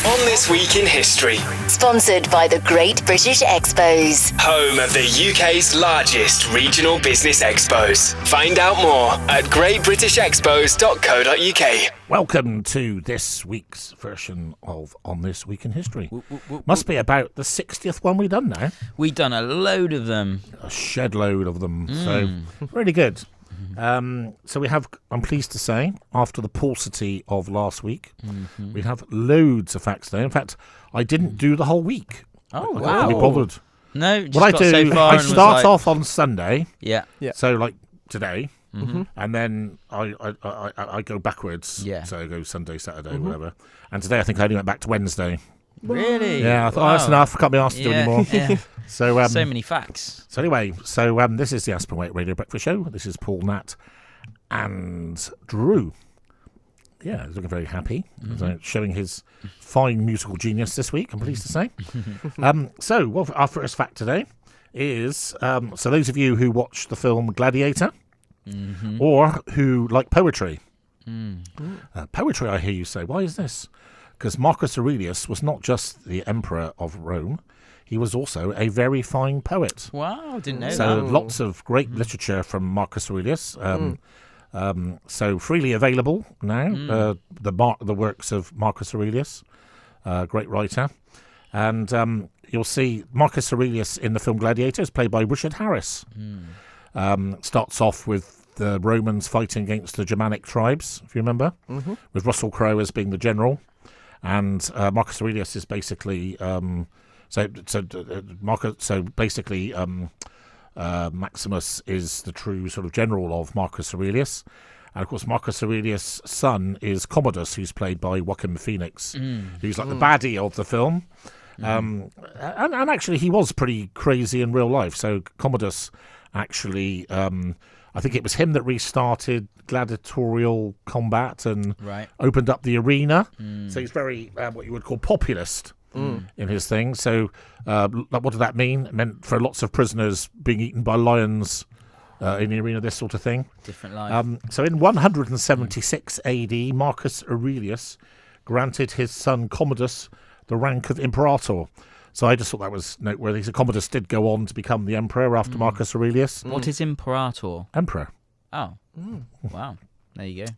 On This Week in History. Sponsored by the Great British Expos. Home of the UK's largest regional business expos. Find out more at greatbritishexpos.co.uk. Welcome to this week's version of On This Week in History. Must be about the 60th one we've done now. We've done a load of them. A shed load of them. So, really good. So we have, I'm pleased to say, after the paucity of last week, we have loads of facts today. In fact, I didn't do the whole week. Oh, I wow. can't be bothered. No, just What I got do, so far I and was start like, off on Sunday. Yeah. So, like today. And then I go backwards. Yeah. So I go Sunday, Saturday, whatever. And today I think I only went back to Wednesday. Really? Yeah, I thought, that's enough. Can't be asked to do anymore. Yeah. So, So many facts. So anyway, this is the Aspen Waite Radio Breakfast Show. This is Paul, Nat, and Drew. Yeah, he's looking very happy, showing his fine musical genius this week, I'm pleased to say. So our first fact today is, so those of you who watch the film Gladiator, or who like poetry. Poetry, I hear you say. Why is this? Because Marcus Aurelius was not just the emperor of Rome, he was also a very fine poet. Wow, didn't know So that. lots of great literature from Marcus Aurelius. So freely available now, the works of Marcus Aurelius, great writer. And you'll see Marcus Aurelius in the film Gladiator is played by Richard Harris. Starts off with the Romans fighting against the Germanic tribes, if you remember, with Russell Crowe as being the general. And Marcus Aurelius is basically Maximus is the true sort of general of Marcus Aurelius. And of course, Marcus Aurelius' son is Commodus, who's played by Joaquin Phoenix, who's like the baddie of the film. And actually, he was pretty crazy in real life. So Commodus actually, I think it was him that restarted gladiatorial combat and opened up the arena. So he's very, what you would call populist in his thing. So what did that mean? It meant for lots of prisoners being eaten by lions in the arena, this sort of thing. Different life. So in 176 AD, Marcus Aurelius granted his son Commodus the rank of imperator. So I just thought that was noteworthy. So Commodus did go on to become the emperor after Marcus Aurelius. What is imperator? Emperor. Oh. Wow. There you go.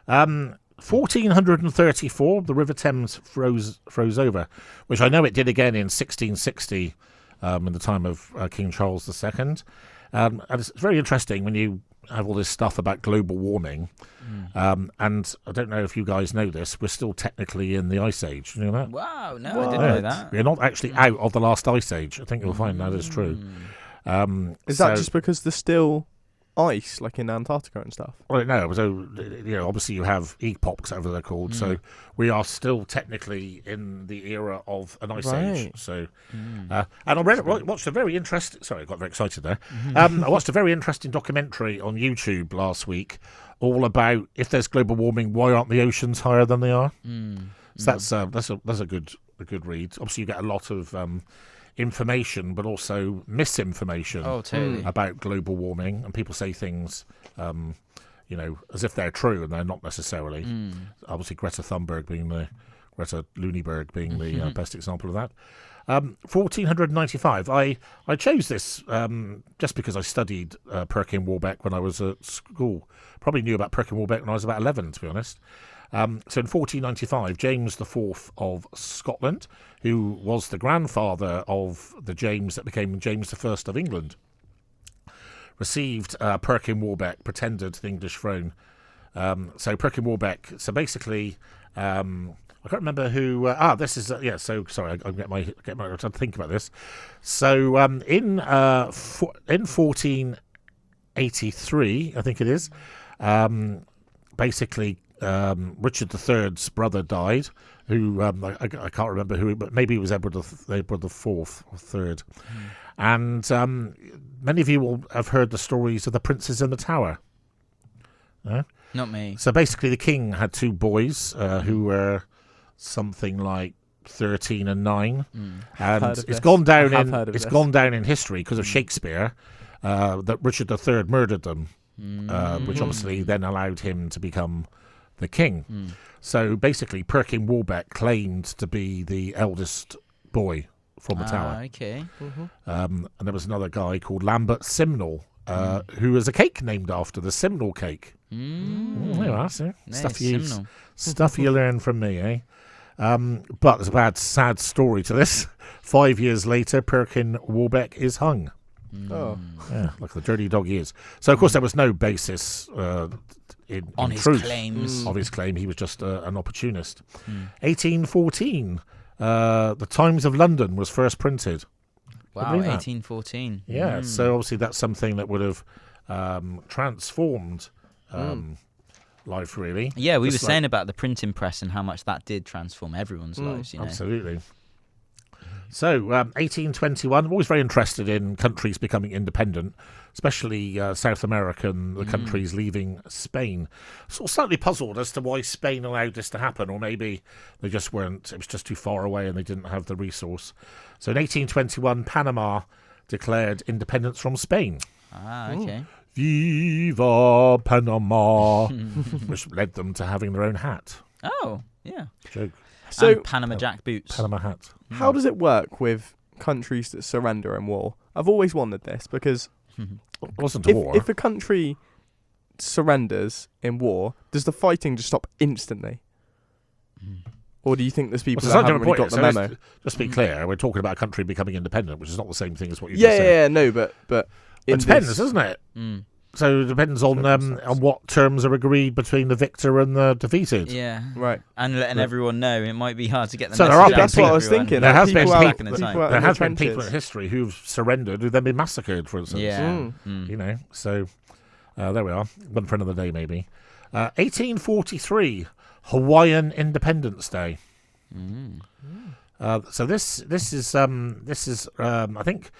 1434, the River Thames froze over, which I know it did again in 1660 in the time of King Charles II. And it's very interesting when you have all this stuff about global warming. And I don't know if you guys know this, we're still technically in the Ice Age. You know that? Wow, no, I didn't know that. We're not actually out of the last Ice Age. I think you'll find that is true. Is that just because there's still ice, like in Antarctica and stuff? Well, no. So, obviously you have epochs, whatever they're called. So we are still technically in the era of an ice age. So, and I watched a very interesting. Sorry, I got very excited there. I watched a very interesting documentary on YouTube last week, all about if there's global warming, why aren't the oceans higher than they are? So that's a good read. Obviously, you get a lot of information, but also misinformation about global warming, and people say things, as if they're true, and they're not necessarily. Obviously, Greta Thunberg being the best example of that. 1495. I chose this just because I studied Perkin Warbeck when I was at school. Probably knew about Perkin Warbeck when I was about 11, to be honest. So in 1495, James IV of Scotland, who was the grandfather of the James that became James I of England, received Perkin Warbeck, pretender to the English throne. So Perkin Warbeck, so basically, I can't remember who. This is So sorry, I get my trying to think about this. So in 1483, I think it is, basically. Richard III's brother died, who I can't remember who, but maybe it was Edward IV or III. And many of you will have heard the stories of the princes in the tower. Not me. So basically, the king had two boys who were something like 13 and 9, and it's gone down in history because of Shakespeare that Richard III murdered them, which obviously then allowed him to become the king. So basically, Perkin Warbeck claimed to be the eldest boy from the tower. Okay. And there was another guy called Lambert Simnel, who has a cake named after the Simnel cake. There you are, see? Stuff you learn from me, eh? But there's a bad, sad story to this. 5 years later, Perkin Warbeck is hung. Yeah, like the dirty dog he is. So, of course, there was no basis in his truth claims. of his claim. He was just an opportunist. 1814, the Times of London was first printed. Wow, 1814. Yeah, so obviously that's something that would have transformed life, really. Yeah, we were saying about the printing press and how much that did transform everyone's lives, you know. Absolutely. So, 1821, I'm always very interested in countries becoming independent, especially South American, the countries leaving Spain. Sort of slightly puzzled as to why Spain allowed this to happen, or maybe they just weren't, it was just too far away and they didn't have the resource. So in 1821, Panama declared independence from Spain. Ah, okay. Viva Panama, which led them to having their own hat. Oh, yeah. Joke. So and Panama Jack boots. Panama hat. How does it work with countries that surrender in war? I've always wondered this because It wasn't a war. if a country surrenders in war, does the fighting just stop instantly? Or do you think there's people that haven't really got the memo? Just to be clear, we're talking about a country becoming independent, which is not the same thing as what you just said. Yeah, no, but It depends, doesn't it? So it depends on what terms are agreed between the victor and the defeated. Yeah. Right. And letting everyone know it might be hard to get the So message there are out That's to what I was everyone. thinking. There has people been out- back in the people time. out in There the has been people in trenches. history who've surrendered, who've then been massacred, for instance. Yeah. You know, so there we are. One for another day, maybe. 1843, Hawaiian Independence Day. So this is I think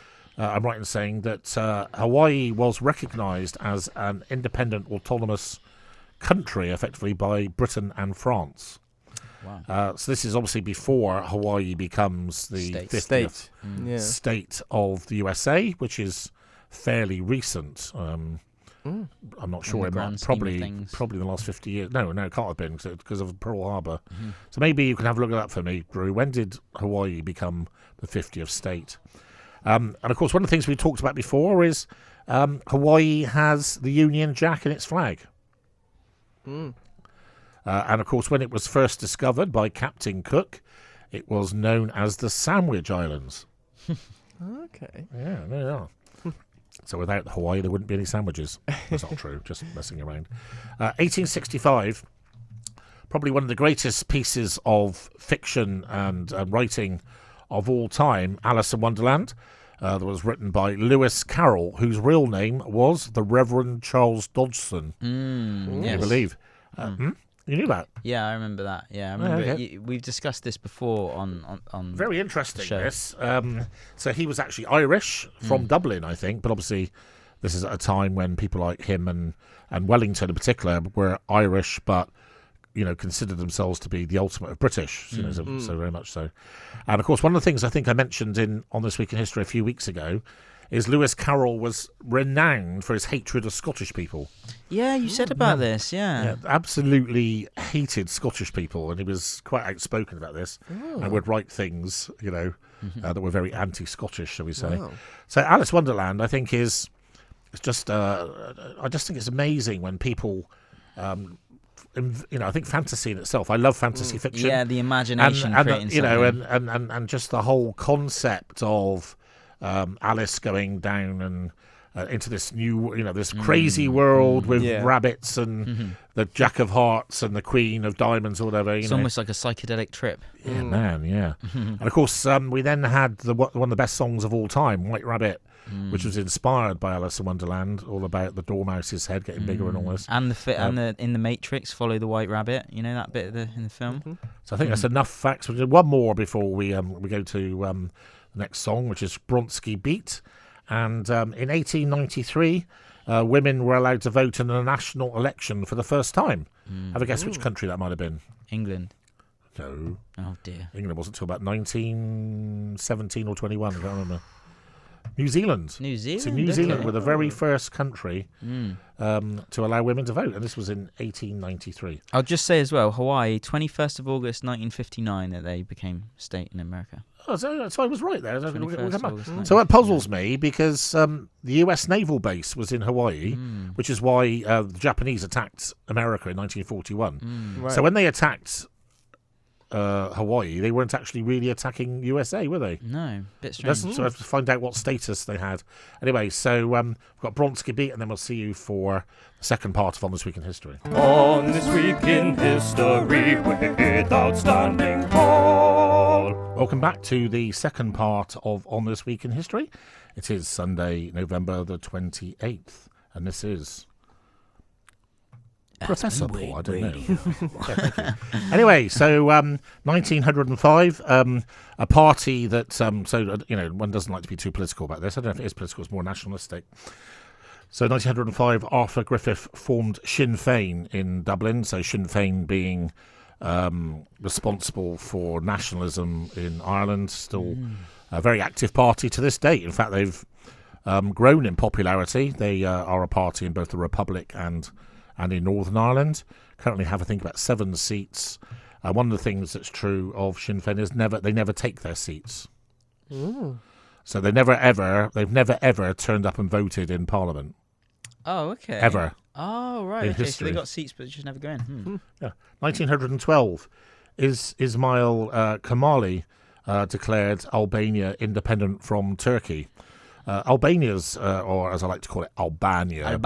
I'm right in saying that Hawaii was recognised as an independent, autonomous country, effectively by Britain and France. Wow. So this is obviously before Hawaii becomes the State. 50th Yeah. state of the USA, which is fairly recent. I'm not sure. the It grand might scheme of things. probably the last 50 years. No, it can't have been because of Pearl Harbor. So maybe you can have a look at that for me, Drew. When did Hawaii become the 50th state? And of course, one of the things we talked about before is Hawaii has the Union Jack in its flag. And of course, when it was first discovered by Captain Cook, it was known as the Sandwich Islands. Okay. Yeah, there you are. So without Hawaii, there wouldn't be any sandwiches. That's not true, just messing around. 1865, probably one of the greatest pieces of fiction and writing of all time, Alice in Wonderland, that was written by Lewis Carroll, whose real name was the Reverend Charles Dodgson. Yes. I believe. You knew that? Yeah, I remember that. Yeah, I remember. okay. We've discussed this before on Very interesting, show. this. So he was actually Irish from Dublin, I think, but obviously this is at a time when people like him and Wellington in particular were Irish, but considered themselves to be the ultimate of British, so very much so. And of course, one of the things I think I mentioned on This Week in History a few weeks ago is Lewis Carroll was renowned for his hatred of Scottish people. Yeah, you said about this. Yeah. Absolutely hated Scottish people, and he was quite outspoken about this, and would write things, that were very anti-Scottish, shall we say. Wow. So Alice Wonderland, I think, is just, I just think it's amazing when people, I think fantasy in itself, I love fantasy fiction. Yeah, the imagination creating something. and just the whole concept of Alice going down and into this new, this crazy world with rabbits and the Jack of Hearts and the Queen of Diamonds or whatever. It's almost like a psychedelic trip. Yeah, man, yeah. And of course, we then had one of the best songs of all time, White Rabbit, which was inspired by Alice in Wonderland, all about the Dormouse's head getting bigger and all this. And the in the Matrix, Follow the White Rabbit. You know that bit in the film. So I think that's enough facts. We'll do one more before we go to the next song, which is Bronski Beat. And in 1893, women were allowed to vote in a national election for the first time. Have a guess which country that might have been? England. No. Oh dear. England wasn't until about 1917 or 21, I can't remember. New Zealand. New Zealand. So New Zealand okay. were the very first country to allow women to vote, and this was in 1893. I'll just say as well, Hawaii, 21st of August 1959, that they became state in America. Oh, so I was right there. 21st of August, So that puzzles me because the U.S. naval base was in Hawaii, which is why the Japanese attacked America in 1941. Right. So when they attacked Hawaii, they weren't actually really attacking USA, were they? No, bit strange. So I have to find out what status they had. Anyway, so we've got Bronski beat, and then we'll see you for the second part of On This Week in History. On this week in history with Outstanding Paul. Welcome back to the second part of On This Week in History. It is Sunday, November the 28th, and this is Professor Paul, I don't know. Yeah, thank you. Anyway, so 1905, a party that, one doesn't like to be too political about this. I don't know if it is political, it's more nationalistic. So 1905, Arthur Griffith formed Sinn Féin in Dublin, so Sinn Féin being responsible for nationalism in Ireland, still a very active party to this day. In fact, they've grown in popularity. They are a party in both the Republic and in Northern Ireland. Currently have, I think, about 7 seats. One of the things that's true of Sinn Féin is they never take their seats. So they've never ever turned up and voted in Parliament. Oh, okay. Ever. Oh, right. In Okay, so history. they got seats, but just never go in. Yeah. 1912 is Ismail Kamali declared Albania independent from Turkey. Albania's, or as I like to call it, Albania.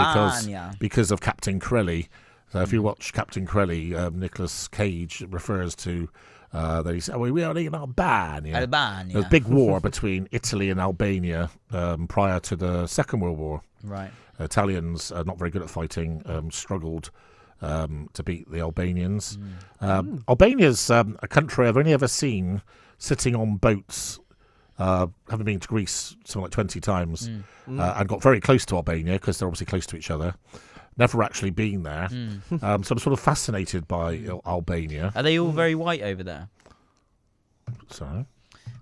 Because of Captain Corelli. So if you watch Captain Corelli, Nicolas Cage refers to that he said, we are in Albania. Albania. There was a big war between Italy and Albania prior to the Second World War. Right. Italians, not very good at fighting, struggled to beat the Albanians. Albania's a country I've only ever seen sitting on boats, having been to Greece something like 20 times, and got very close to Albania because they're obviously close to each other. Never actually been there. So I'm sort of fascinated by Albania. Are they all very white over there? So,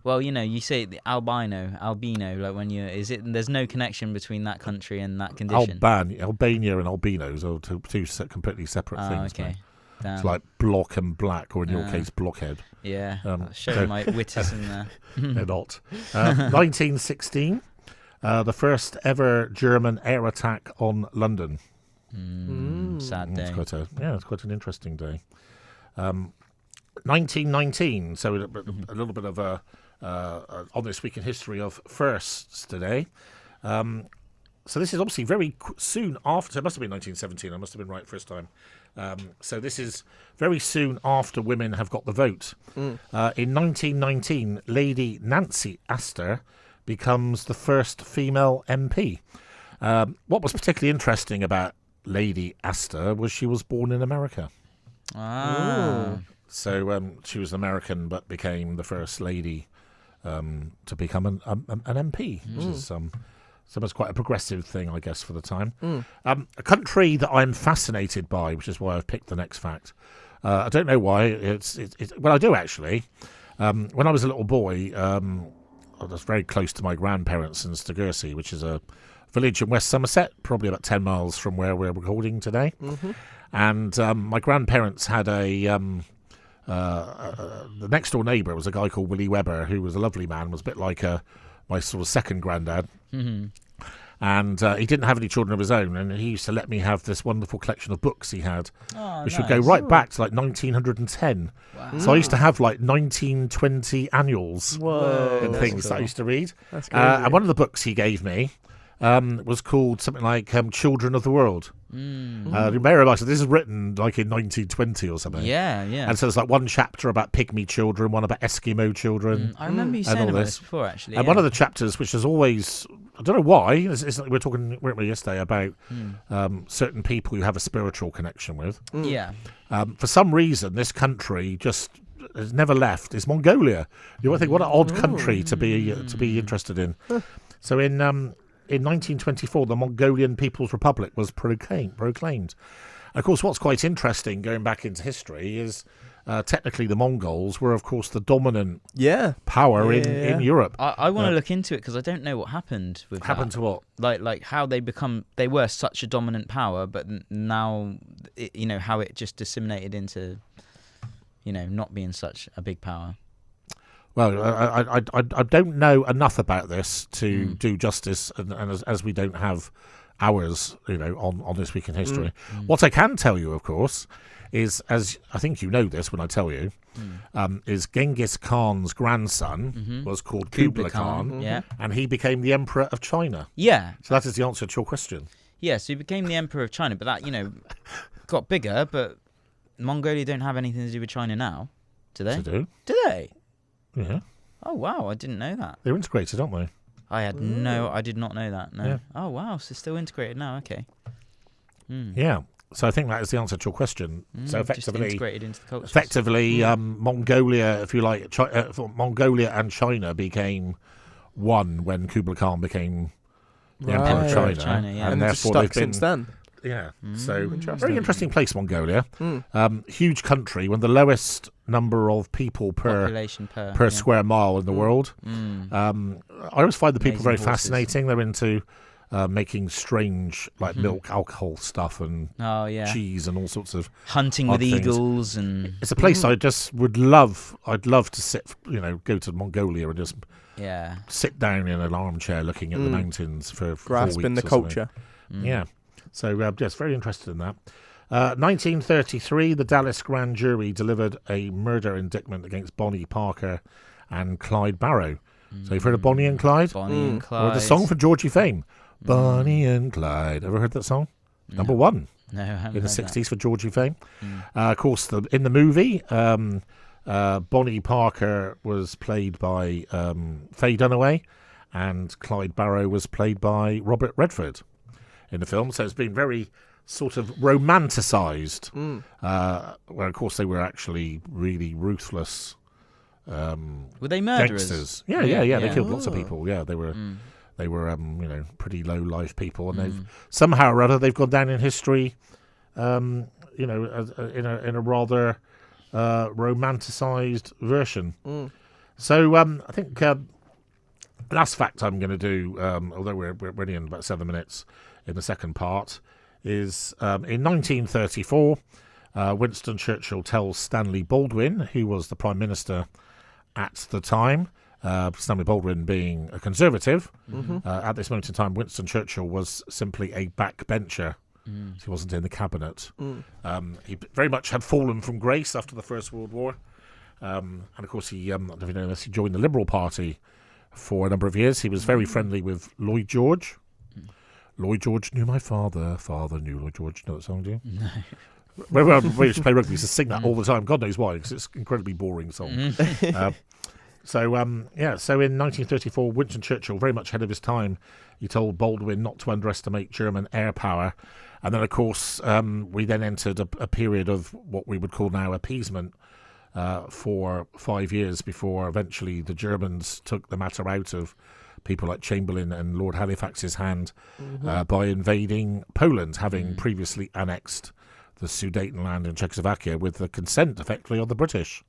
Well, you say the albino, like when there's no connection between that country and that condition? Albania and albinos are two completely separate things. Okay. Man. Damn. It's like block and black, or in your case, blockhead. Yeah, showing my witticism there. They're not. 1916, the first ever German air attack on London. Sad day. It's quite an interesting day. 1919, so a little bit of a On This Week in History of firsts today. So this is obviously very soon after. So it must have been 1917. I must have been right first time. So this is very soon after women have got the vote. In 1919, Lady Nancy Astor becomes the first female MP. What was particularly interesting about Lady Astor was she was born in America. So she was American, but became the first lady to become an MP, which is sometimes quite a progressive thing, I guess, for the time. A country that I'm fascinated by, which is why I've picked the next fact. I don't know why. Well, I do actually. When I was a little boy, I was very close to my grandparents in Stagursey, which is a village in West Somerset, probably about 10 miles from where we're recording today. And my grandparents had the next door neighbour was a guy called Willie Webber, who was a lovely man, was a bit like my sort of second granddad. And he didn't have any children of his own, and he used to let me have this wonderful collection of books he had, which would go right back to like 1910. Wow. So I used to have like 1920 annuals and things that I used to read. And one of the books he gave me was called something like Children of the World. You may realize that this is written like in 1920 or something. Yeah. And so there's like one chapter about pygmy children, one about Eskimo children. I remember you saying about this before, actually. And one of the chapters, which is always, I don't know why, it's like we're talking, weren't we, yesterday about certain people you have a spiritual connection with. Yeah. For some reason, this country just has never left. It's Mongolia. You might think, what an odd country to be interested in. So in 1924, the Mongolian People's Republic was proclaimed. And of course, what's quite interesting, going back into history, is technically the Mongols were, of course, the dominant Yeah. power in Europe. I want to look into it because I don't know what happened with Happened that. to what? Like how they were such a dominant power, but now, how it just disseminated into, not being such a big power. Well, I don't know enough about this to do justice, and as we don't have hours, on This Week in History. What I can tell you, of course, is, as I think you know this when I tell you, is Genghis Khan's grandson was called Kublai Khan, yeah, and he became the Emperor of China. Yeah. So that is the answer to your question. Yeah, so he became the Emperor of China, but that, got bigger, but Mongolia don't have anything to do with China now, do they? To do? Do they? Yeah. Oh, wow, I didn't know that. They're integrated, aren't they? I did not know that, no. Yeah. Oh, wow, so it's still integrated now, okay. Yeah. So I think that is the answer to your question. So Just effectively, integrated into the culture. Mongolia, if you like, Mongolia and China became one when Kublai Khan became the Emperor of Right. China, Yeah. And just therefore stuck they've been. since then. Yeah, so Interesting. very interesting place, Mongolia. Huge country, one of the lowest number of people per Population per square mile in the world. I always find the people Amazing very horses. fascinating. They're into making strange, like milk, alcohol stuff, and Oh, yeah. cheese and all sorts of. Hunting odd with things. eagles and... It's a place I just would love. I'd love to sit, go to Mongolia and just Yeah. sit down in an armchair looking at the mountains for 4 Grasping weeks the or something. culture. Yeah. So, yes, very interested in that. 1933, the Dallas grand jury delivered a murder indictment against Bonnie Parker and Clyde Barrow. So you've heard of Bonnie and Clyde? Bonnie and Clyde. Or the song for Georgie Fame. Bonnie and Clyde. Ever heard that song? Number one No, I haven't in the heard 60s for Georgie Fame. Of course, in the movie, Bonnie Parker was played by Faye Dunaway, and Clyde Barrow was played by Robert Redford in the film. So it's been very sort of romanticised. Where, of course, they were actually really ruthless Were they murderers? gangsters. Yeah. They killed lots of people. Yeah, they were. They were, pretty low life people, and they've somehow or other they've gone down in history, in a rather romanticised version. So I think last fact I'm going to do, although we're only in about 7 minutes in the second part, is in 1934, Winston Churchill tells Stanley Baldwin, who was the Prime Minister at the time, Stanley Baldwin being a Conservative, at this moment in time, Winston Churchill was simply a backbencher. He wasn't in the cabinet. He very much had fallen from grace after the First World War. And of course, he, I don't know if you know this, he joined the Liberal Party for a number of years. He was very friendly with Lloyd George. Lloyd George knew my father, father knew Lloyd George. You know that song, do you? No. When we used to play rugby, we used to sing that all the time. God knows why, because it's an incredibly boring song. So in 1934, Winston Churchill, very much ahead of his time, he told Baldwin not to underestimate German air power. And then, of course, we then entered a period of what we would call now appeasement for 5 years before eventually the Germans took the matter out of people like Chamberlain and Lord Halifax's hand by invading Poland, having previously annexed the Sudetenland in Czechoslovakia with the consent, effectively, of the British,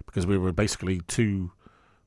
because we were basically too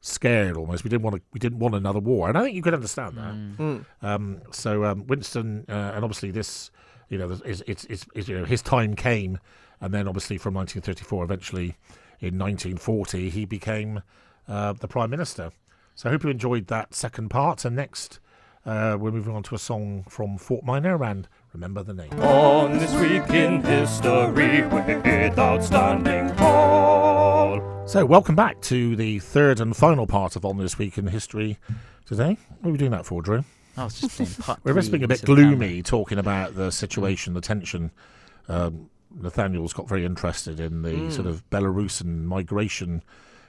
scared almost. We didn't want another war, and I think you could understand that. So Winston, and obviously this, it's his time came, and then obviously from 1934, eventually in 1940, he became the Prime Minister. So I hope you enjoyed that second part, and next we're moving on to a song from Fort Minor, and remember the name. On this week in history with outstanding Paul. So welcome back to the third and final part of On This Week in History today. What are we doing that for, Drew? I was just being We're just being a bit gloomy, talking about the situation, the tension. Nathaniel's got very interested in the sort of Belarusian migration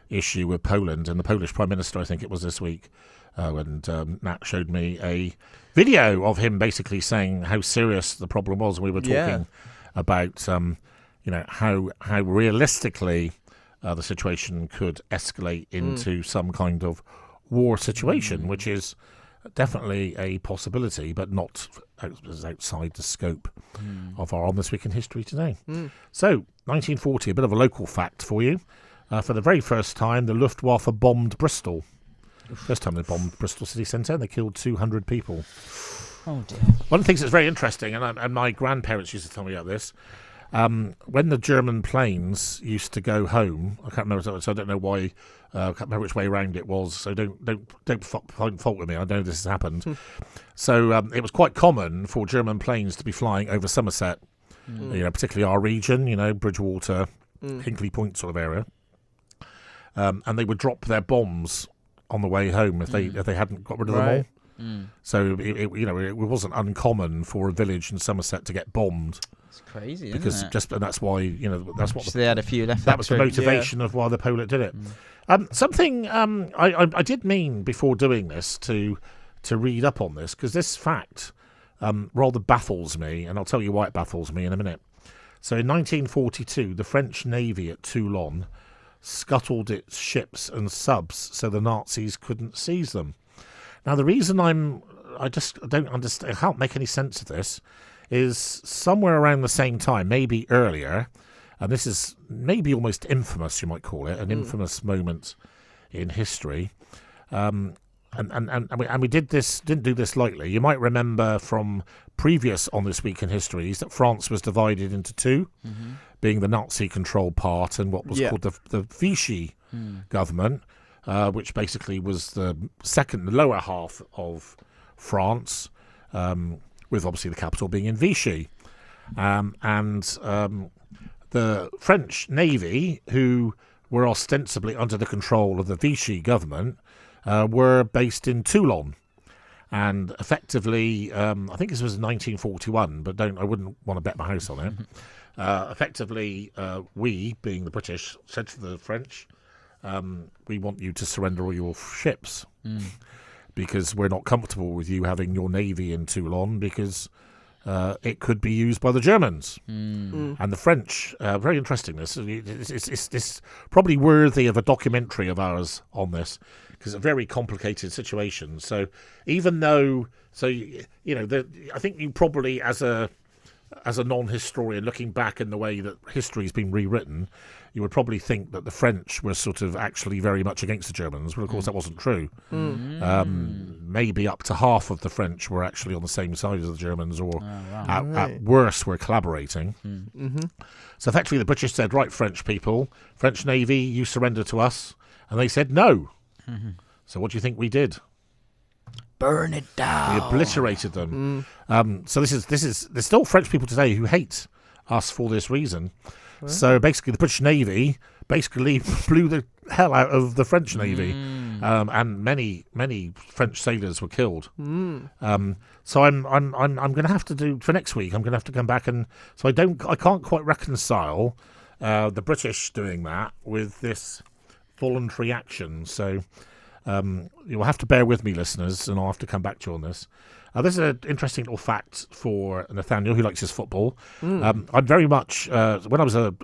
issue with Poland, and the Polish Prime Minister, I think it was this week, and Nat showed me a video of him basically saying how serious the problem was. We were talking about, how realistically the situation could escalate into some kind of war situation, which is definitely a possibility, but not outside the scope of our On This Week in History today. So, 1940, a bit of a local fact for you. For the very first time, the Luftwaffe bombed Bristol. First time they bombed Bristol city centre, and they killed 200 people. Oh dear. One of the things that's very interesting, and my grandparents used to tell me about this, when the German planes used to go home, I can't remember, so I don't know why, I can't remember which way around it was, so don't find fault with me, I know this has happened. So it was quite common for German planes to be flying over Somerset, particularly our region, Bridgewater, Hinkley Point sort of area, and they would drop their bombs on the way home if they hadn't got rid of them all. So it wasn't uncommon for a village in Somerset to get bombed. It's crazy, because isn't it? and that's why that's what they had a few left. That was the motivation of why the Polet did it. Something I did mean before doing this to read up on this, because this fact rather baffles me, and I'll tell you why it baffles me in a minute. So in 1942, the French Navy at Toulon scuttled its ships and subs so the Nazis couldn't seize them. Now, the reason I just don't understand, I can't make any sense of this, is somewhere around the same time, maybe earlier, and this is maybe almost infamous, you might call it, an infamous moment in history. And we didn't do this lightly. You might remember from previous On This Week in Histories that France was divided into two, being the Nazi-controlled part and what was called the Vichy government, which basically was the lower half of France, with obviously the capital being in Vichy. And the French Navy, who were ostensibly under the control of the Vichy government, were based in Toulon. And effectively, I think this was 1941, but I wouldn't want to bet my house on it. Effectively, we, being the British, said to the French, we want you to surrender all your ships because we're not comfortable with you having your navy in Toulon because it could be used by the Germans. And the French, very interesting, it's probably worthy of a documentary of ours on this, because it's a very complicated situation. So even though, I think you probably, as a non-historian, looking back in the way that history's been rewritten, you would probably think that the French were sort of actually very much against the Germans, but of course that wasn't true. Maybe up to half of the French were actually on the same side as the Germans, or at worst were collaborating. So effectively the British said, right, French people, French Navy, you surrender to us. And they said no. So what do you think we did? Burn it down. We obliterated them. So there's still French people today who hate us for this reason. What? So basically the British Navy basically blew the hell out of the French Navy, and many French sailors were killed. So I'm going to have to do for next week. I'm going to have to come back, and so I can't quite reconcile the British doing that with this voluntary action. So you'll have to bear with me, listeners, and I'll have to come back to you on this. This is an interesting little fact for Nathaniel, who likes his football. I'm very much, when I was a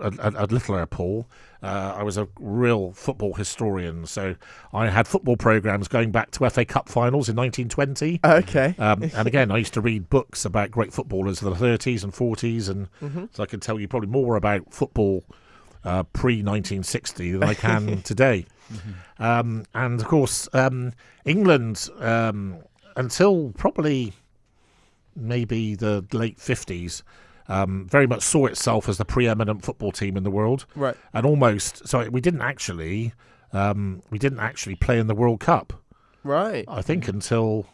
littler, Paul, I was a real football historian. So I had football programmes going back to FA Cup finals in 1920. Okay. And again, I used to read books about great footballers of the 30s and 40s, and so I can tell you probably more about football pre-1960 than I can today. And of course, England, until probably maybe the late 50s, very much saw itself as the preeminent football team in the world. Right. And we didn't actually play in the World Cup. Right. I think until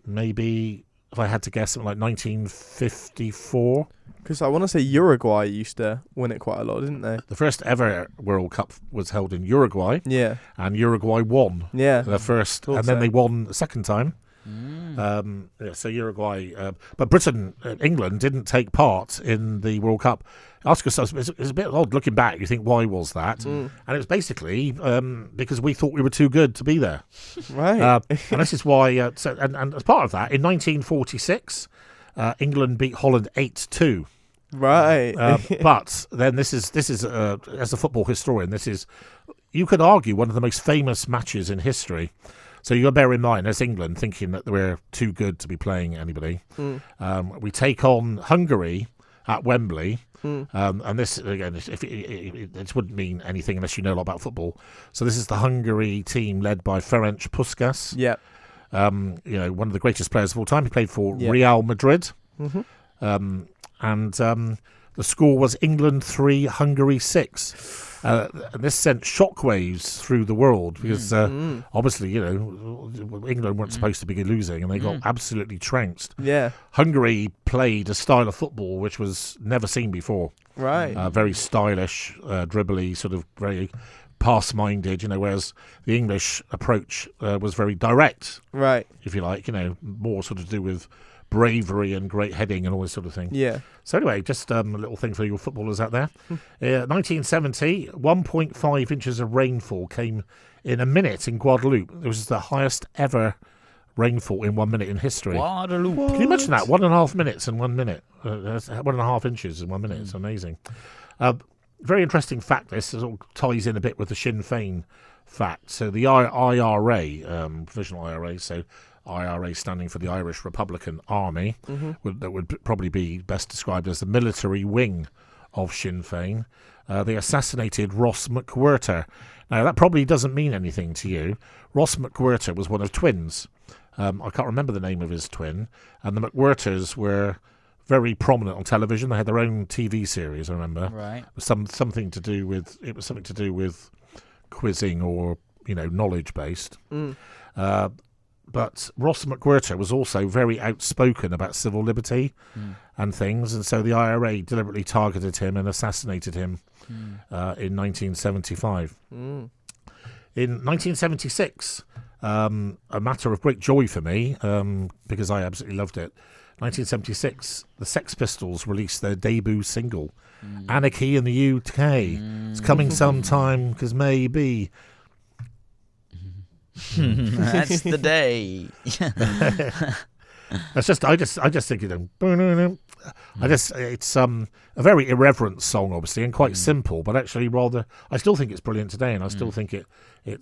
maybe, if I had to guess, something like 1954. Because I want to say Uruguay used to win it quite a lot, didn't they? The first ever World Cup was held in Uruguay. Yeah. And Uruguay won. Yeah. The first, Thought and then so. they won the second time. So Uruguay, but England didn't take part in the World Cup. Ask yourself, it's a bit odd looking back. You think, why was that? And it was basically because we thought we were too good to be there. Right. And this is why. And as part of that, in 1946, England beat Holland 8-2. Right. But then this is as a football historian, you could argue one of the most famous matches in history. So you got to bear in mind, as England, thinking that we're too good to be playing anybody, we take on Hungary at Wembley. And this, again, it wouldn't mean anything unless you know a lot about football. So this is the Hungary team led by Ferenc Puskás. Yeah. One of the greatest players of all time. He played for Real Madrid. And the score was England 3, Hungary 6. And this sent shockwaves through the world because obviously, England weren't supposed to be losing and they got absolutely trounced. Yeah. Hungary played a style of football which was never seen before. Right. Very stylish, dribbly, sort of very pass-minded, whereas the English approach was very direct. Right. If you like, more sort of to do with bravery and great heading and all this sort of thing. Yeah. So anyway, just a little thing for your footballers out there. 1970, 1.5 inches of rainfall came in a minute in Guadeloupe. It was the highest ever rainfall in 1 minute in history. Guadeloupe. Can you imagine that? 1.5 minutes in 1 minute. 1.5 inches in 1 minute. It's amazing. Very interesting fact. This all ties in a bit with the Sinn Féin fact. So the IRA, provisional IRA, so IRA standing for the Irish Republican Army, that would probably be best described as the military wing of Sinn Féin. They assassinated Ross McWhirter. Now, that probably doesn't mean anything to you. Ross McWhirter was one of twins. I can't remember the name of his twin. And the McWhirters were very prominent on television. They had their own TV series, I remember. Right. It was something to do with quizzing or, knowledge-based. But Ross McWhirter was also very outspoken about civil liberty and things, and so the IRA deliberately targeted him and assassinated him in 1975. In 1976, a matter of great joy for me, because I absolutely loved it, 1976, the Sex Pistols released their debut single, Anarchy in the UK. It's coming sometime, because maybe... That's the day. I just think it's a very irreverent song, obviously, and quite simple, but actually I still think it's brilliant today, and I still think it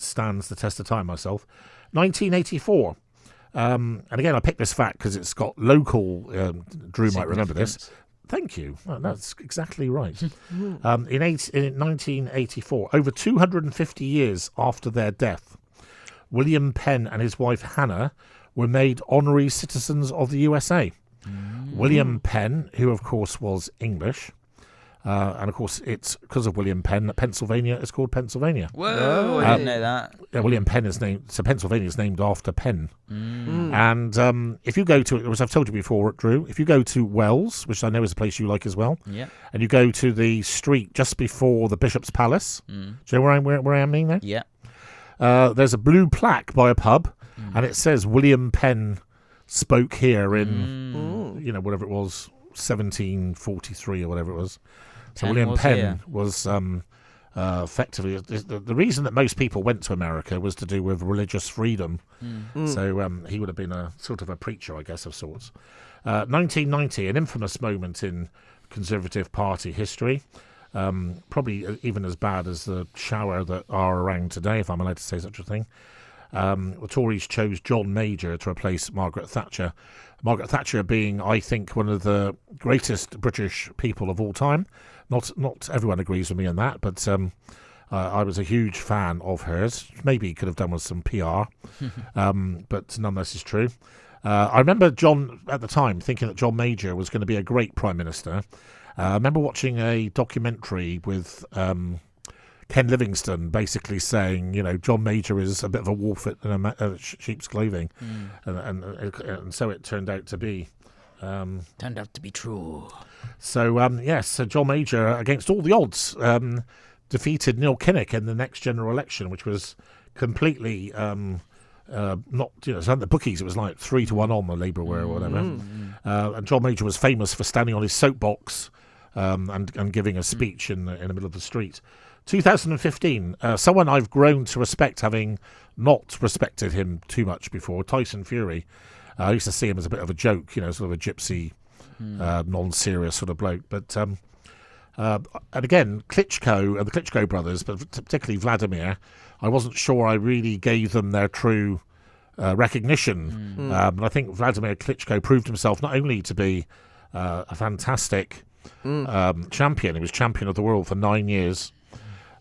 stands the test of time myself. 1984, and again I picked this fact because it's got local. Drew might remember this. Thank you. Well, that's exactly right. In 1984, over 250 years after their death, William Penn and his wife Hannah were made honorary citizens of the USA. William Penn, who of course was English, and of course it's because of William Penn that Pennsylvania is called Pennsylvania. Whoa, I didn't know that. William Penn is named, so Pennsylvania is named after Penn. And if you go to, as I've told you before, Drew, if you go to Wells, which I know is a place you like as well, and you go to the street just before the Bishop's Palace, do you know where I am mean there? Yeah. There's a blue plaque by a pub, and it says William Penn spoke here in, whatever it was, 1743 or whatever it was. So William Penn was effectively the reason that most people went to America was to do with religious freedom. So he would have been a sort of a preacher, I guess, of sorts. 1990, an infamous moment in Conservative Party history. Probably even as bad as the shower that are around today, if I'm allowed to say such a thing. The Tories chose John Major to replace Margaret Thatcher. Margaret Thatcher being, I think, one of the greatest British people of all time. Not everyone agrees with me on that, but I was a huge fan of hers. Maybe could have done with some PR, but nonetheless is true. I remember John, at the time, thinking that John Major was going to be a great Prime Minister. I remember watching a documentary with Ken Livingstone basically saying, John Major is a bit of a wolf in sheep's clothing. And so it turned out to be. Turned out to be true. So, yes, so John Major, against all the odds, defeated Neil Kinnock in the next general election, which was completely not, so at the bookies it was like 3-1 on the Labour were or whatever. And John Major was famous for standing on his soapbox and giving a speech in the middle of the street. 2015, someone I've grown to respect, having not respected him too much before, Tyson Fury. I used to see him as a bit of a joke, sort of a gypsy, non-serious sort of bloke. But and again, Klitschko and the Klitschko brothers, but particularly Vladimir, I wasn't sure I really gave them their true recognition. And I think Vladimir Klitschko proved himself not only to be a fantastic champion, he was champion of the world for 9 years.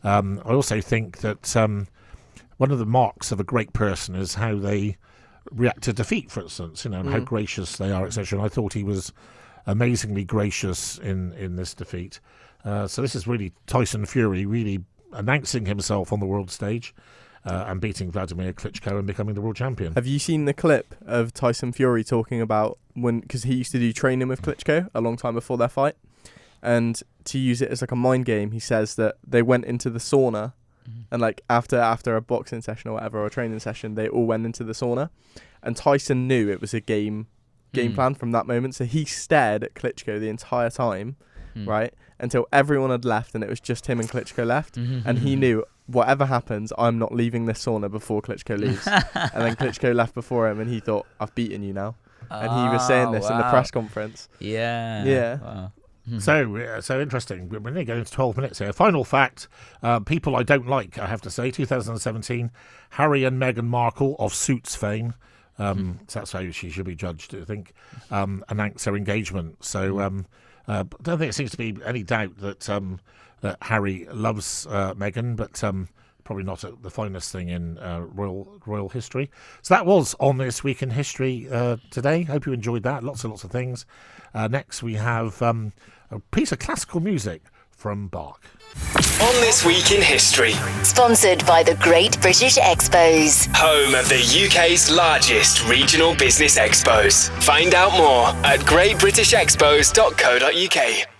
I also think that one of the marks of a great person is how they react to defeat, for instance, and how gracious they are, etc. And I thought he was amazingly gracious in this defeat. So this is really Tyson Fury really announcing himself on the world stage and beating Vladimir Klitschko and becoming the world champion. Have you seen the clip of Tyson Fury talking about because he used to do training with Klitschko a long time before their fight, and to use it as like a mind game, he says that they went into the sauna and like after a boxing session or whatever, or a training session, they all went into the sauna, and Tyson knew it was a game plan from that moment, so he stared at Klitschko the entire time, right, until everyone had left and it was just him and Klitschko left, and he knew whatever happens, I'm not leaving this sauna before Klitschko leaves. And then Klitschko left before him and he thought, I've beaten you now, and he was saying this in the press conference. Wow. So interesting. We're nearly going to 12 minutes here. Final fact, people I don't like, I have to say, 2017, Harry and Meghan Markle of Suits fame, so that's how she should be judged, I think, announced their engagement. So I don't think it seems to be any doubt that Harry loves Meghan, but probably not the finest thing in royal history. So that was On This Week in History today. Hope you enjoyed that. Lots and lots of things. Next we have a piece of classical music from Bach. On This Week in History. Sponsored by the Great British Expos. Home of the UK's largest regional business expos. Find out more at greatbritishexpos.co.uk.